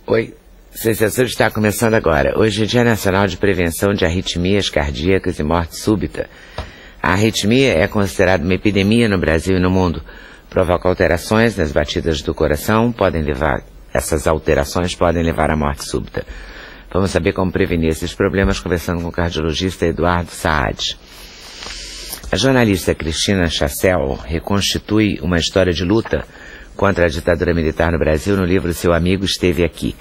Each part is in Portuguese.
Oi, Sensação está começando agora. Hoje é Dia Nacional de Prevenção de Arritmias Cardíacas e Morte Súbita. A arritmia é considerada uma epidemia no Brasil e no mundo. Provoca alterações nas batidas do coração, essas alterações podem levar à morte súbita. Vamos saber como prevenir esses problemas conversando com o cardiologista Eduardo Saad. A jornalista Cristina Chassel reconstitui uma história de luta contra a ditadura militar no Brasil no livro Seu Amigo Esteve Aqui.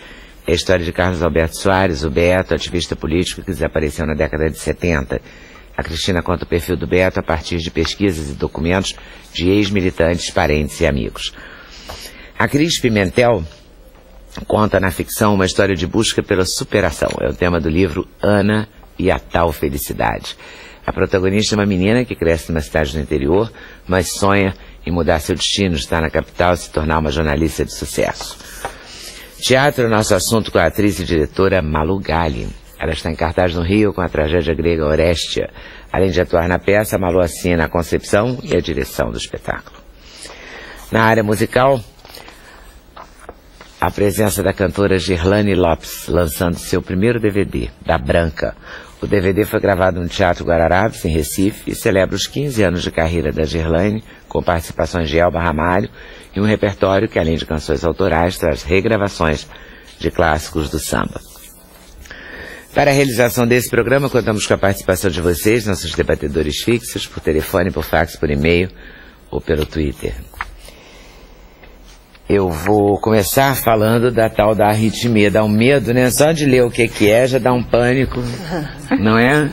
É a história de Carlos Alberto Soares, o Beto, ativista político que desapareceu na década de 70. A Cristina conta o perfil do Beto a partir de pesquisas e documentos de ex-militantes, parentes e amigos. A Cris Pimentel conta na ficção uma história de busca pela superação. É o tema do livro Ana e a Tal Felicidade. A protagonista é uma menina que cresce numa cidade do interior, mas sonha em mudar seu destino, estar na capital e se tornar uma jornalista de sucesso. Teatro é o nosso assunto com a atriz e diretora Malu Galli. Ela está em cartaz no Rio com a tragédia grega Orestia. Além de atuar na peça, Malu assina a concepção e a direção do espetáculo. Na área musical, a presença da cantora Gerlane Lopes, lançando seu primeiro DVD, Da Branca. O DVD foi gravado no Teatro Guararapes, em Recife, e celebra os 15 anos de carreira da Gerlane, com participações de Elba Ramalho, e um repertório que, além de canções autorais, traz regravações de clássicos do samba. Para a realização desse programa, contamos com a participação de vocês, nossos debatedores fixos, por telefone, por fax, por e-mail ou pelo Twitter. Eu vou começar falando da tal da arritmia. Dá um medo, né? Só de ler o que é, já dá um pânico, não é?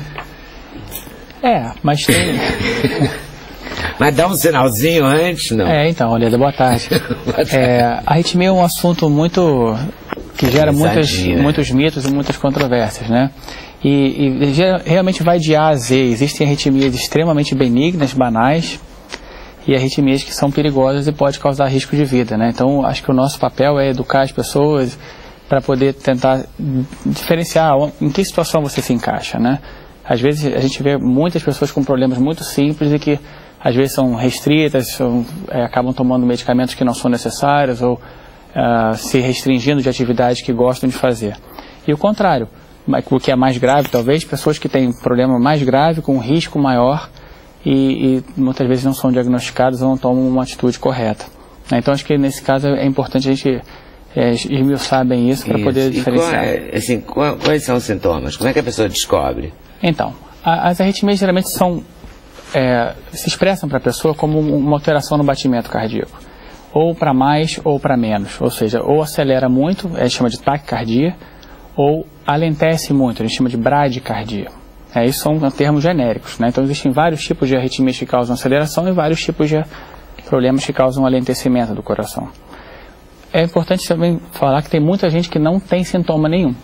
É, mas tem... Mas dá um sinalzinho antes, não? Então, Oleda, boa tarde. A arritmia é um assunto que gera muitos mitos e muitas controvérsias, né? E realmente vai de A a Z. Existem arritmias extremamente benignas, banais, e arritmias que são perigosas e podem causar risco de vida, né? Então, acho que o nosso papel é educar as pessoas para poder tentar diferenciar em que situação você se encaixa, né? Às vezes a gente vê muitas pessoas com problemas muito simples e que às vezes são restritas, acabam tomando medicamentos que não são necessários ou se restringindo de atividades que gostam de fazer. E o contrário, o que é mais grave talvez, pessoas que têm um problema mais grave, com um risco maior e muitas vezes não são diagnosticadas ou não tomam uma atitude correta. Então acho que nesse caso é importante a gente esmiuçar bem isso para poder diferenciar. Quais são os sintomas? Como é que a pessoa descobre? Então, as arritmias geralmente se expressam para a pessoa como uma alteração no batimento cardíaco, ou para mais ou para menos, ou seja, ou acelera muito, a gente chama de taquicardia, ou alentece muito, a gente chama de bradicardia. Isso são termos genéricos, né? Então existem vários tipos de arritmias que causam aceleração e vários tipos de problemas que causam alentecimento do coração. É importante também falar que tem muita gente que não tem sintoma nenhum.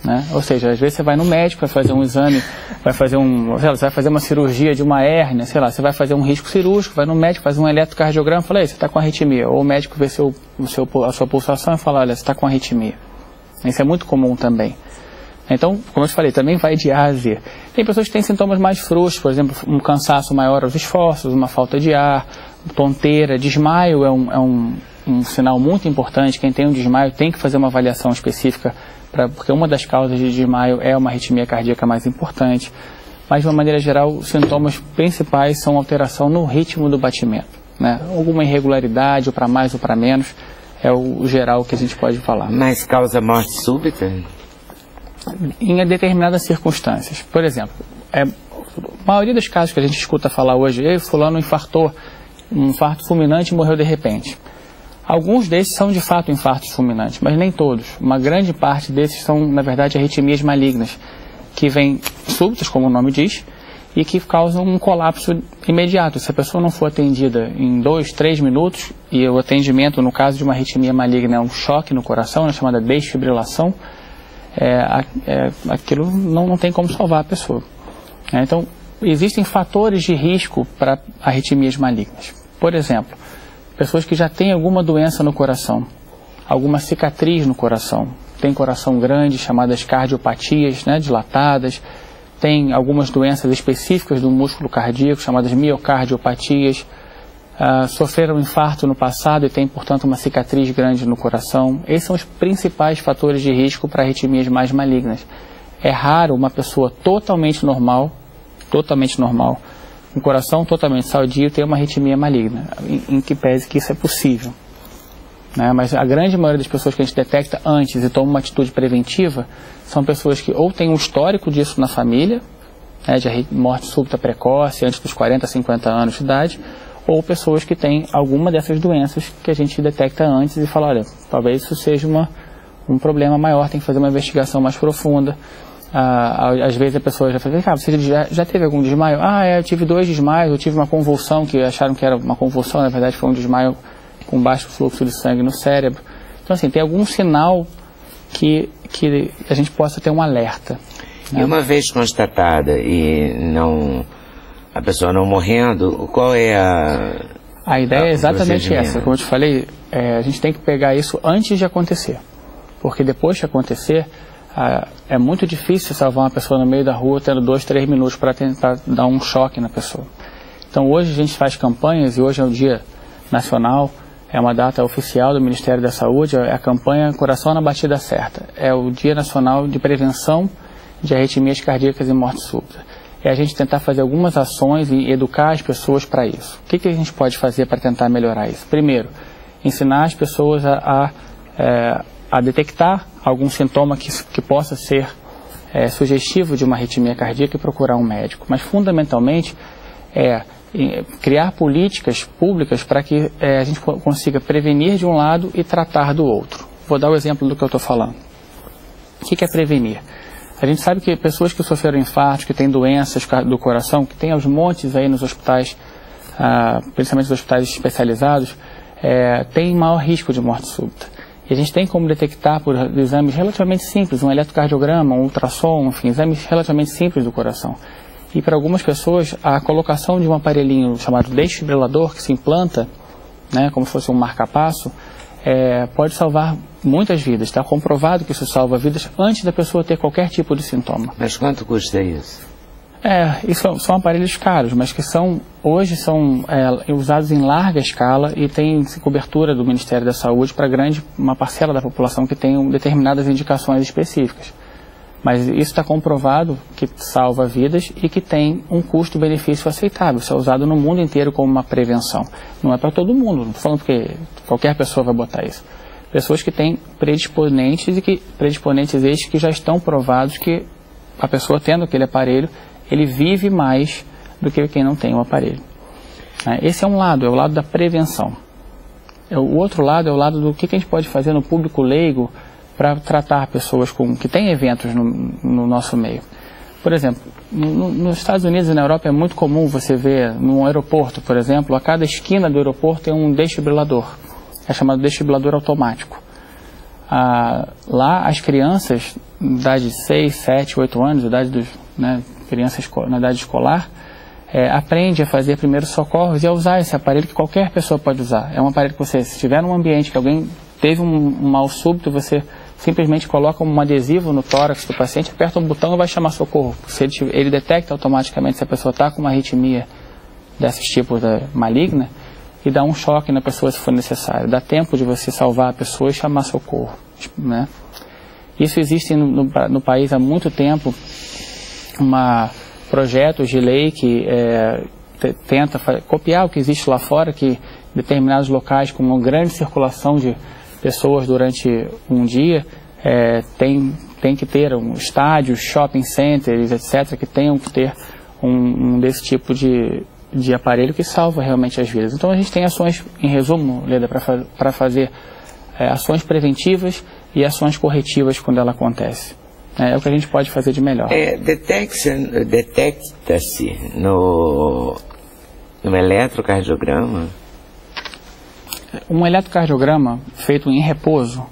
Né? Ou seja, às vezes você vai no médico, vai fazer um exame, você vai fazer uma cirurgia de uma hérnia, você vai fazer um risco cirúrgico, vai no médico, faz um eletrocardiograma e fala, você está com arritmia. Ou o médico vê a sua pulsação e fala, olha, você está com arritmia. Isso é muito comum também. Então, como eu te falei, também vai de A a Z. Tem pessoas que têm sintomas mais frouxos, por exemplo, um cansaço maior aos esforços, uma falta de ar, tonteira, desmaio é um sinal muito importante. Quem tem um desmaio tem que fazer uma avaliação específica, porque uma das causas de desmaio é uma arritmia cardíaca mais importante. Mas, de uma maneira geral, os sintomas principais são alteração no ritmo do batimento, né? Alguma irregularidade, ou para mais ou para menos, é o geral que a gente pode falar. Mas causa morte súbita? Em determinadas circunstâncias. Por exemplo, a maioria dos casos que a gente escuta falar hoje, fulano infartou, um infarto fulminante e morreu de repente. Alguns desses são de fato infartos fulminantes, mas nem todos. Uma grande parte desses são, na verdade, arritmias malignas, que vêm súbitas, como o nome diz, e que causam um colapso imediato. Se a pessoa não for atendida em 2, 3 minutos, e o atendimento, no caso de uma arritmia maligna, é um choque no coração, chamada desfibrilação, aquilo não tem como salvar a pessoa. Então, existem fatores de risco para arritmias malignas. Por exemplo, pessoas que já têm alguma doença no coração, alguma cicatriz no coração, tem coração grande, chamadas cardiopatias, né, dilatadas, tem algumas doenças específicas do músculo cardíaco, chamadas miocardiopatias, sofreram um infarto no passado e tem, portanto, uma cicatriz grande no coração. Esses são os principais fatores de risco para arritmias mais malignas. É raro uma pessoa totalmente normal, com o coração totalmente sadio, ter uma arritmia maligna, em que pese que isso é possível. Né? Mas a grande maioria das pessoas que a gente detecta antes e toma uma atitude preventiva são pessoas que ou têm um histórico disso na família, né, de morte súbita precoce, antes dos 40, 50 anos de idade, ou pessoas que têm alguma dessas doenças que a gente detecta antes e fala, olha, talvez isso seja um problema maior, tem que fazer uma investigação mais profunda. Às vezes a pessoa já fala, você já teve algum desmaio? Eu tive 2 desmaios, eu tive uma convulsão, que acharam que era uma convulsão, na verdade foi um desmaio com baixo fluxo de sangue no cérebro. Então, assim, tem algum sinal que a gente possa ter um alerta. Né? E uma vez constatada e a pessoa não morrendo, qual é a ideia é exatamente essa. Como eu te falei, a gente tem que pegar isso antes de acontecer. Porque depois de acontecer, é muito difícil salvar uma pessoa no meio da rua tendo 2, 3 minutos para tentar dar um choque na pessoa. Então hoje a gente faz campanhas, e hoje é o Dia Nacional, é uma data oficial do Ministério da Saúde, é a campanha Coração na Batida Certa. É o Dia Nacional de Prevenção de Arritmias Cardíacas e Morte Súbita. É a gente tentar fazer algumas ações e educar as pessoas para isso. O que a gente pode fazer para tentar melhorar isso? Primeiro, ensinar as pessoas a detectar algum sintoma que possa ser sugestivo de uma arritmia cardíaca e procurar um médico. Mas, fundamentalmente, criar políticas públicas para que a gente consiga prevenir de um lado e tratar do outro. Vou dar o exemplo do que eu estou falando. O que é prevenir? A gente sabe que pessoas que sofreram infartos, que têm doenças do coração, que tem aos montes aí nos hospitais, principalmente nos hospitais especializados, têm maior risco de morte súbita. E a gente tem como detectar por exames relativamente simples, um eletrocardiograma, um ultrassom, enfim, exames relativamente simples do coração. E para algumas pessoas, a colocação de um aparelhinho chamado desfibrilador, que se implanta, né, como se fosse um marca-passo, pode salvar muitas vidas. Está comprovado que isso salva vidas antes da pessoa ter qualquer tipo de sintoma. Mas quanto custa isso? Isso são aparelhos caros, mas que hoje são usados em larga escala e tem cobertura do Ministério da Saúde para uma parcela da população que tem determinadas indicações específicas. Mas isso está comprovado que salva vidas e que tem um custo-benefício aceitável. Isso é usado no mundo inteiro como uma prevenção. Não é para todo mundo, não estou falando que qualquer pessoa vai botar isso. Pessoas que têm predisponentes estes que já estão provados que a pessoa tendo aquele aparelho, ele vive mais do que quem não tem o aparelho. Esse é um lado, é o lado da prevenção. O outro lado é o lado do que a gente pode fazer no público leigo para tratar pessoas que têm eventos no nosso meio. Por exemplo, nos Estados Unidos e na Europa é muito comum você ver num aeroporto, por exemplo, a cada esquina do aeroporto tem um desfibrilador. É chamado desfibrilador automático. Lá as crianças, idade de 6, 7, 8 anos, crianças na idade escolar, aprende a fazer primeiros socorros e a usar esse aparelho que qualquer pessoa pode usar. É um aparelho que você, se estiver num ambiente que alguém teve um mal súbito, você simplesmente coloca um adesivo no tórax do paciente, aperta um botão e vai chamar socorro. Ele detecta automaticamente se a pessoa está com uma arritmia desses tipos maligna e dá um choque na pessoa se for necessário. Dá tempo de você salvar a pessoa e chamar socorro. Né? Isso existe no país há muito tempo, projetos de lei que tenta copiar o que existe lá fora, que determinados locais com uma grande circulação de pessoas durante um dia tem que ter estádios, shopping centers, etc., que tenham que ter desse tipo de aparelho que salva realmente as vidas. Então a gente tem ações, em resumo, Leda, para fazer ações preventivas e ações corretivas quando ela acontece. É o que a gente pode fazer de melhor. Detecta-se no eletrocardiograma? Um eletrocardiograma feito em repouso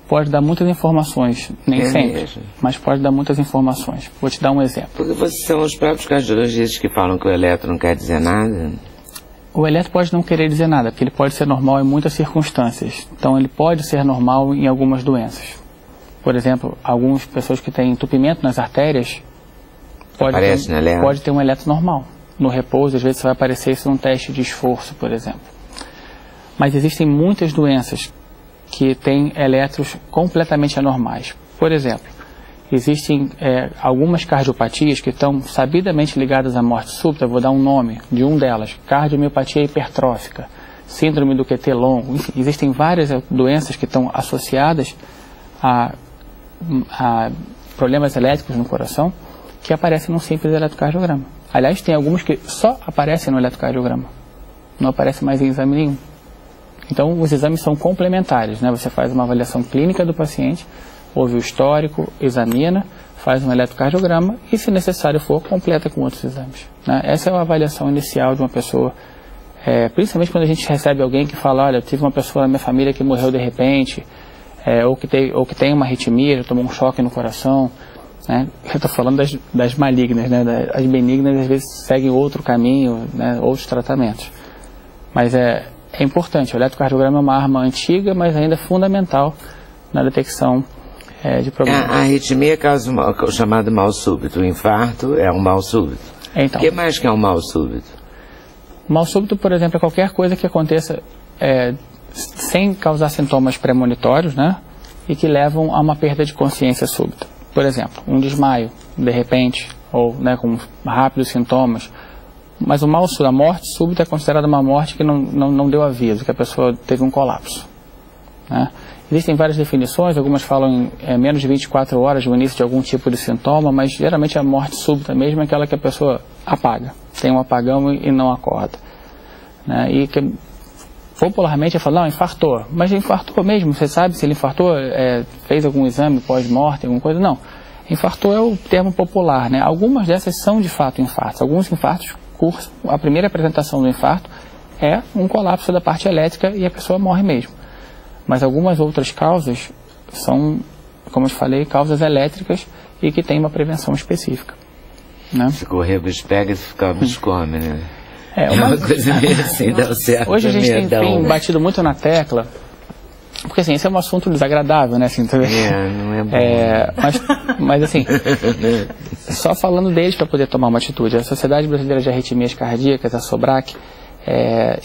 pode dar muitas informações, nem sempre, mesmo. Mas pode dar muitas informações. Vou te dar um exemplo. Porque são os próprios cardiologistas que falam que o eletro não quer dizer nada? O eletro pode não querer dizer nada, porque ele pode ser normal em muitas circunstâncias. Então ele pode ser normal em algumas doenças. Por exemplo, algumas pessoas que têm entupimento nas artérias pode ter um eletro normal. no repouso, às vezes vai aparecer isso num teste de esforço, por exemplo. Mas existem muitas doenças que têm elétrons completamente anormais. Por exemplo, existem algumas cardiopatias que estão sabidamente ligadas à morte súbita. Vou dar um nome de um delas: cardiomiopatia hipertrófica, síndrome do QT longo. Enfim, existem várias doenças que estão associadas a problemas elétricos no coração que aparecem num simples eletrocardiograma. Aliás, tem alguns que só aparecem no eletrocardiograma, não aparecem mais em exame nenhum. Então, os exames são complementares, né? Você faz uma avaliação clínica do paciente, ouve o histórico, examina, faz um eletrocardiograma e, se necessário for, completa com outros exames, né? Essa é a avaliação inicial de uma pessoa, principalmente quando a gente recebe alguém que fala: olha, eu tive uma pessoa na minha família que morreu de repente, ou que tem uma arritmia, já tomou um choque no coração, né? Eu estou falando das malignas, né? As benignas às vezes seguem outro caminho, né? Outros tratamentos. Mas é importante. O eletrocardiograma é uma arma antiga, mas ainda fundamental na detecção de problemas. A arritmia causa o chamado mal súbito. O infarto é um mal súbito. Então, O que mais que é um mal súbito? Mal súbito, por exemplo, é qualquer coisa que aconteça sem causar sintomas premonitórios, né? E que levam a uma perda de consciência súbita. Por exemplo, um desmaio, de repente, ou, né, com rápidos sintomas. Mas o mal súbito, a morte súbita, é considerada uma morte que não deu aviso, que a pessoa teve um colapso, né? Existem várias definições, algumas falam em menos de 24 horas do início de algum tipo de sintoma, mas geralmente a morte súbita mesmo é aquela que a pessoa apaga, tem um apagão e não acorda, né? E que popularmente é falar: não, infartou. Mas infartou mesmo? Você sabe se ele infartou? Fez algum exame pós-morte, alguma coisa? Não. Infartou é o termo popular, né? Algumas dessas são de fato infartos. Alguns infartos cursam, a primeira apresentação do infarto é um colapso da parte elétrica e a pessoa morre mesmo. Mas algumas outras causas são, como eu te falei, causas elétricas e que tem uma prevenção específica, né? Se correr os pega, se ficar os come, né? É uma coisa meio assim, dá certo. Hoje a gente tem batido muito na tecla, porque assim, esse é um assunto desagradável, né? Assim, não é bom. Mas assim, só falando deles para poder tomar uma atitude. A Sociedade Brasileira de Arritmias Cardíacas, a SOBRAC,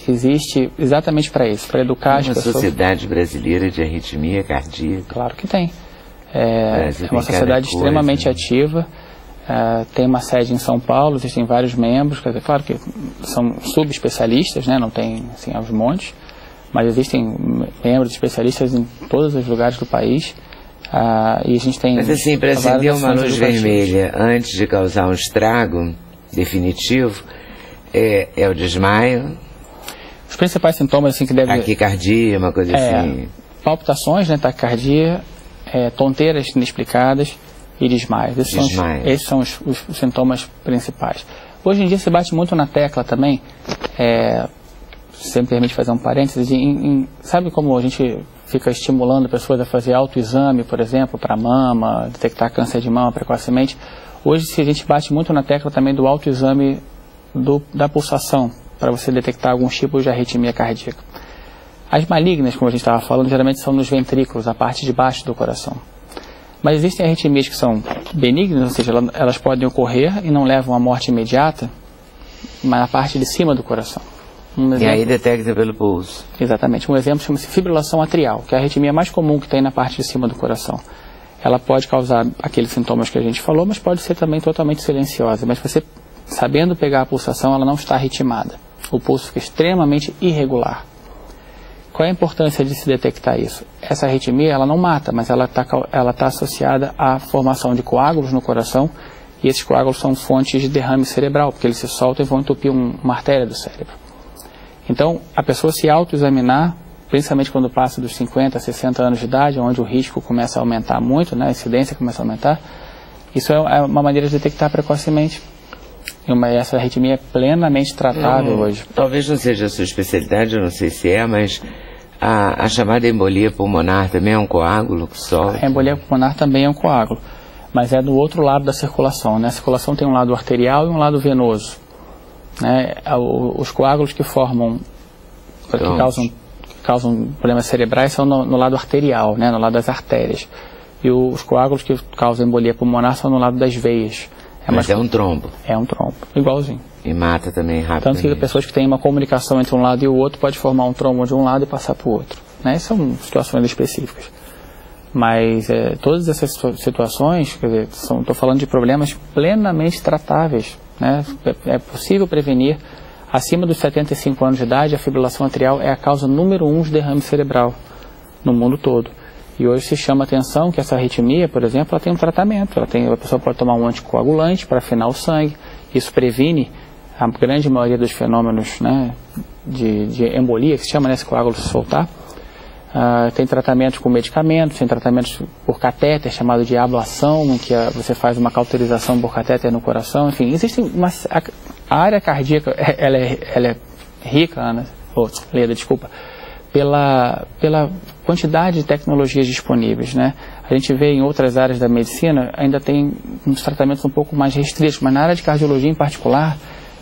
existe exatamente para isso, para educar as pessoas. Uma Sociedade Brasileira de Arritmia Cardíaca? Claro que tem. É uma sociedade extremamente ativa. Tem uma sede em São Paulo, existem vários membros, claro que são subespecialistas, né? Não tem assim, aos montes, mas existem membros especialistas em todos os lugares do país. E a gente tem. Mas assim, para acender uma luz vermelha antes de causar um estrago definitivo, é o desmaio? Os principais sintomas assim, que devem... Taquicardia, uma coisa assim. Palpitações, né? Taquicardia, tonteiras inexplicadas e desmaios. Esses são os sintomas principais. Hoje em dia se bate muito na tecla também, se você me permite fazer um parênteses, sabe como a gente fica estimulando pessoas a fazer autoexame, por exemplo, para mama, detectar câncer de mama precocemente? Hoje a gente bate muito na tecla também do autoexame da pulsação, para você detectar alguns tipos de arritmia cardíaca. As malignas, como a gente estava falando, geralmente são nos ventrículos, a parte de baixo do coração. Mas existem arritmias que são benignas, ou seja, elas podem ocorrer e não levam à morte imediata, mas na parte de cima do coração. E aí detecta pelo pulso. Exatamente. Um exemplo chama-se fibrilação atrial, que é a arritmia mais comum que tem na parte de cima do coração. Ela pode causar aqueles sintomas que a gente falou, mas pode ser também totalmente silenciosa. Mas você, sabendo pegar a pulsação, ela não está ritmada. O pulso fica extremamente irregular. Qual é a importância de se detectar isso? Essa arritmia, ela não mata, mas ela tá associada à formação de coágulos no coração, e esses coágulos são fontes de derrame cerebral, porque eles se soltam e vão entupir uma artéria do cérebro. Então, a pessoa se autoexaminar, principalmente quando passa dos 50, 60 anos de idade, onde o risco começa a aumentar muito, né, a incidência começa a aumentar, isso é uma maneira de detectar precocemente. Essa arritmia é plenamente tratável hoje. Talvez não seja a sua especialidade, eu não sei se mas a chamada embolia pulmonar também é um coágulo que solta? A embolia pulmonar também é um coágulo, mas é do outro lado da circulação, né? A circulação tem um lado arterial e um lado venoso, né? Os coágulos que formam, que causam problemas cerebrais são no lado arterial, né? No lado das artérias. E os coágulos que causam embolia pulmonar são no lado das veias. Mas é um trombo. É um trombo, igualzinho. E mata também rapidamente. Tanto que pessoas que têm uma comunicação entre um lado e o outro pode formar um trombo de um lado e passar para o outro. Né? São situações específicas. Mas todas essas situações, quer dizer, estou falando de problemas plenamente tratáveis. Né? É possível prevenir. Acima dos 75 anos de idade, a fibrilação atrial é a causa número 1 de derrame cerebral no mundo todo. E hoje se chama a atenção que essa arritmia, por exemplo, ela tem um tratamento. A pessoa pode tomar um anticoagulante para afinar o sangue. Isso previne a grande maioria dos fenômenos, né, de embolia, que se chama, né, esse coágulo se soltar. Tem tratamentos com medicamentos, tem tratamentos por catéter, chamado de ablação, em que você faz uma cauterização por catéter no coração. Enfim, existem a área cardíaca, ela é rica, Ana, Leda, desculpa, pela quantidade de tecnologias disponíveis, né? A gente vê em outras áreas da medicina, ainda tem uns tratamentos um pouco mais restritos, mas na área de cardiologia em particular,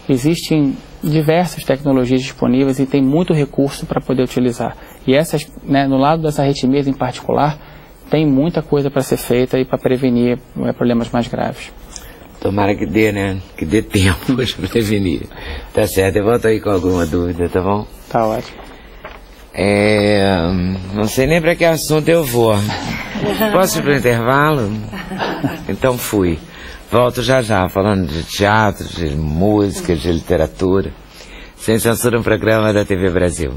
existem diversas tecnologias disponíveis e tem muito recurso para poder utilizar. E essas, né, no lado das arritmias em particular, tem muita coisa para ser feita e para prevenir problemas mais graves. Tomara que dê, né? Que dê tempo para prevenir. Tá certo, eu volto aí com alguma dúvida, tá bom? Tá ótimo. Não sei nem para que assunto eu vou. Posso ir para o intervalo? Então fui. Volto já já, falando de teatro, de música, de literatura. Sem Censura, um programa da TV Brasil.